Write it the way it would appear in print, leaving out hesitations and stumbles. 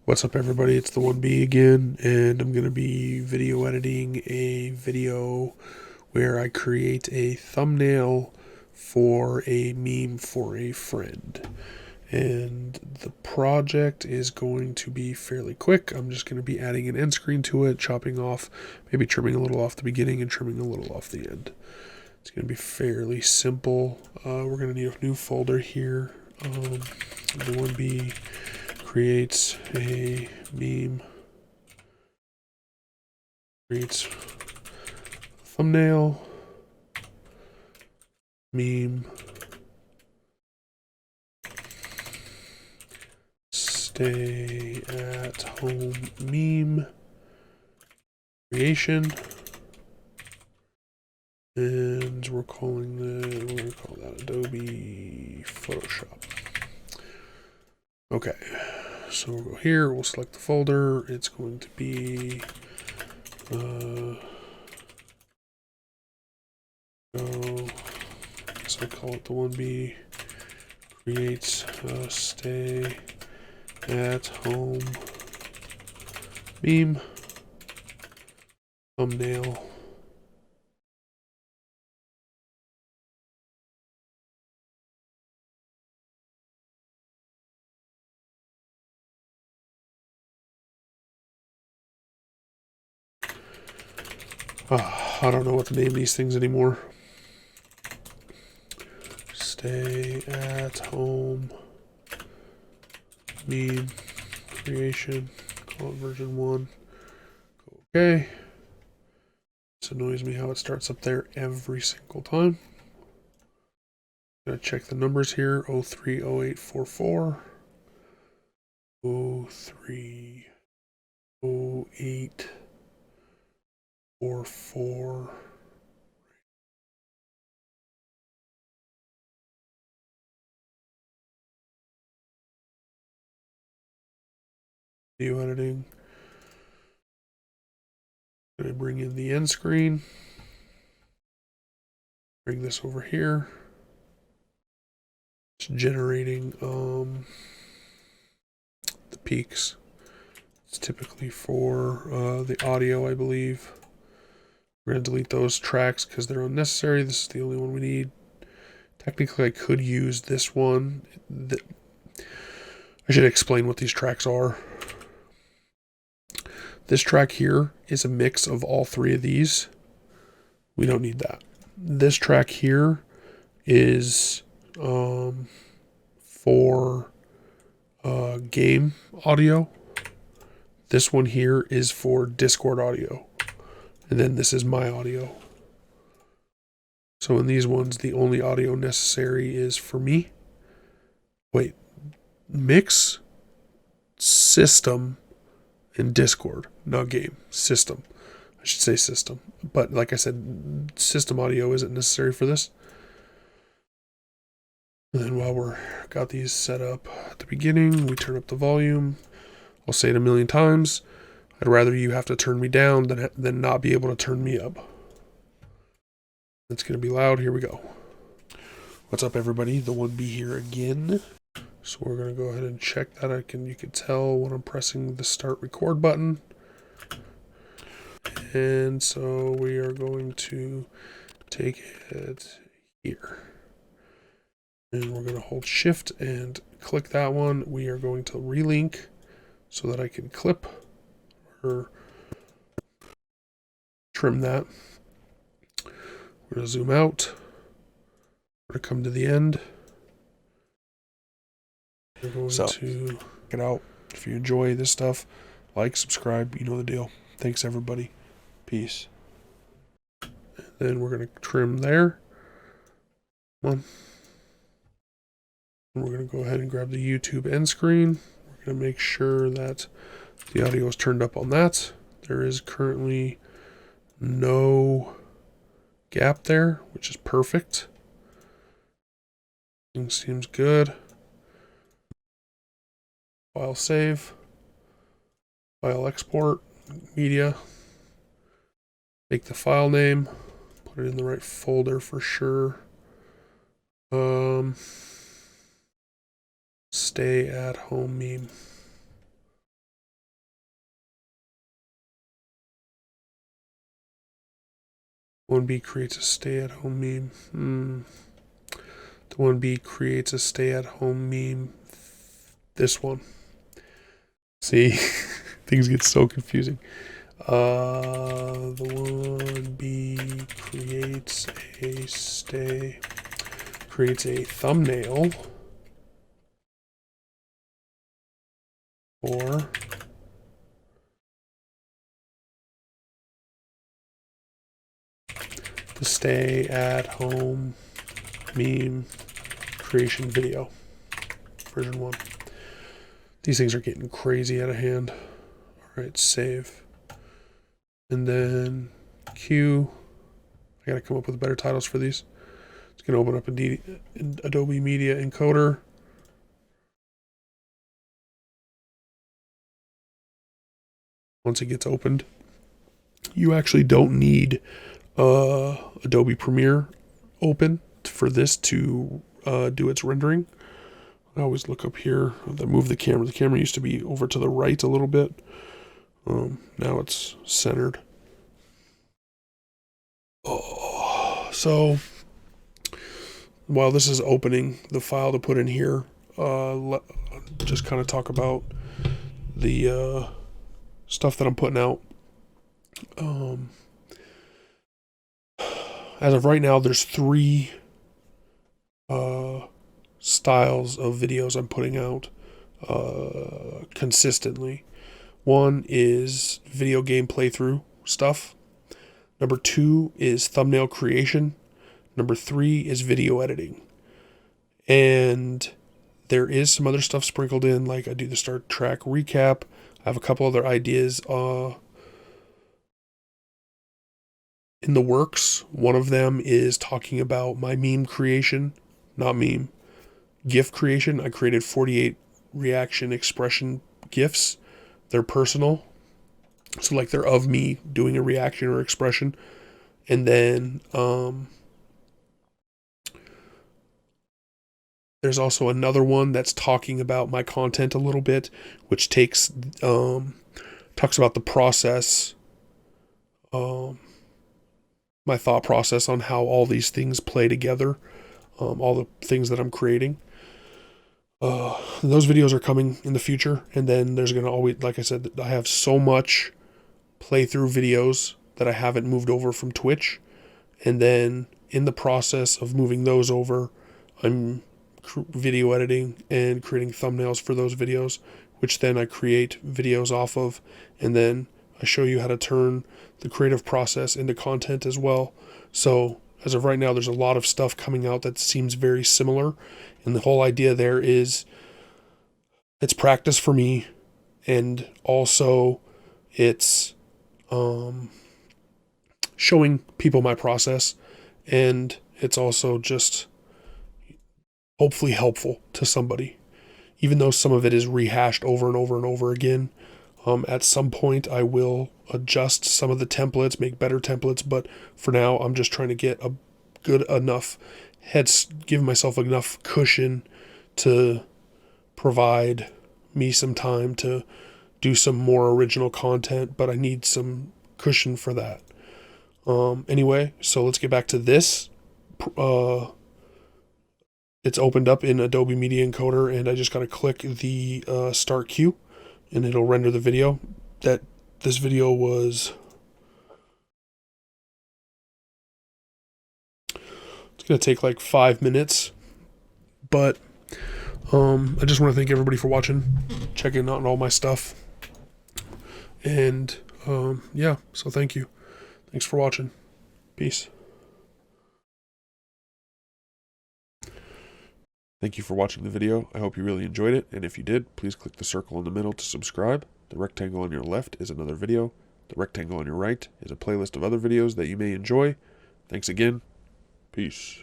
What's up, everybody? It's the 1B again, and I'm going to be video editing a video where I create a thumbnail for a meme for a friend. And the project is going to be fairly quick. I'm just going to be adding an end screen to it, chopping off, maybe trimming a little off the beginning and trimming a little off the end. It's going to be fairly simple. We're going to need a new folder here. The 1B creates a meme, creates thumbnail, meme, stay at home meme, creation, and we're going to call that Adobe Photoshop. Okay, so we'll go here, we'll select the folder. It's going to be so I call it the 1B creates stay at home meme thumbnail. I don't know what to name these things anymore. Stay at home meme creation, call it version 1. Okay. This annoys me how it starts up there every single time. Gonna check the numbers here. 030844, 030844. Video editing. Gonna bring in the end screen. Bring this over here. It's generating the peaks. It's typically for the audio, I believe. We're going to delete those tracks because they're unnecessary. This is the only one we need. Technically, I could use this one. I should explain what these tracks are. This track here is a mix of all three of these. We don't need that. This track here is for game audio. This one here is for Discord audio. And then this is my audio. So in these ones, the only audio necessary is for me. Wait, mix, system, and Discord, not game, system. I should say system. But like I said, system audio isn't necessary for this. And then while we're got these set up at the beginning, we turn up the volume. I'll say it a million times. I'd rather you have to turn me down than not be able to turn me up. It's going to be loud. Here we go. What's up, everybody? The 1B here again. So we're going to go ahead and check that. You can tell when I'm pressing the start record button. And so we are going to take it here. And we're going to hold shift and click that one. We are going to relink so that I can clip or trim that. We're going to zoom out. We're going to come to the end. We're going to check it out. If you enjoy this stuff, like, subscribe, you know the deal. Thanks, everybody. Peace. And then we're going to trim there. One. And we're going to go ahead and grab the YouTube end screen. We're going to make sure that the audio is turned up on that. There is currently no gap there, which is perfect. Things seems good. File save. File export. Media. Take the file name. Put it in the right folder for sure. Stay at home meme. 1B creates a stay-at-home meme. The 1B creates a stay-at-home meme. This one. See, things get so confusing. The 1B creates a thumbnail for the stay-at-home meme creation video, version 1. These things are getting crazy out of hand. All right, save. And then Q. I gotta come up with better titles for these. It's gonna open up in Adobe Media Encoder. Once it gets opened, you actually don't need Adobe Premiere open for this to do its rendering. I always look up here. I move the camera. The camera used to be over to the right a little bit. Now it's centered. So while this is opening the file to put in here, just kind of talk about the stuff that I'm putting out. As of right now, there's 3 styles of videos I'm putting out consistently. One is video game playthrough stuff. Number 2 is thumbnail creation. Number 3 is video editing. And there is some other stuff sprinkled in, like I do the Star Trek recap. I have a couple other ideas in the works. One of them is talking about my meme creation. GIF creation. I created 48 reaction expression GIFs. They're personal. So like they're of me doing a reaction or expression. And then there's also another one that's talking about my content a little bit, which talks about the process, my thought process on how all these things play together, all the things that I'm creating. Those videos are coming in the future, and then there's going to always, like I said, I have so much playthrough videos that I haven't moved over from Twitch, and then in the process of moving those over, I'm video editing and creating thumbnails for those videos, which then I create videos off of, and then I show you how to turn the creative process into content as well. So as of right now, there's a lot of stuff coming out that seems very similar, and the whole idea there is it's practice for me, and also it's showing people my process, and it's also just hopefully helpful to somebody, even though some of it is rehashed over and over and over again. At some point I will adjust some of the templates, make better templates, but for now I'm just trying to get a good enough give myself enough cushion to provide me some time to do some more original content, but I need some cushion for that. Anyway, so let's get back to this. It's opened up in Adobe Media Encoder, and I just got to click the start queue, and it'll render the video. This video was... It's going to take like 5 minutes, but I just want to thank everybody for watching, checking out all my stuff, and yeah, so thank you. Thanks for watching. Peace. Thank you for watching the video. I hope you really enjoyed it, and if you did, please click the circle in the middle to subscribe. The rectangle on your left is another video. The rectangle on your right is a playlist of other videos that you may enjoy. Thanks again. Peace.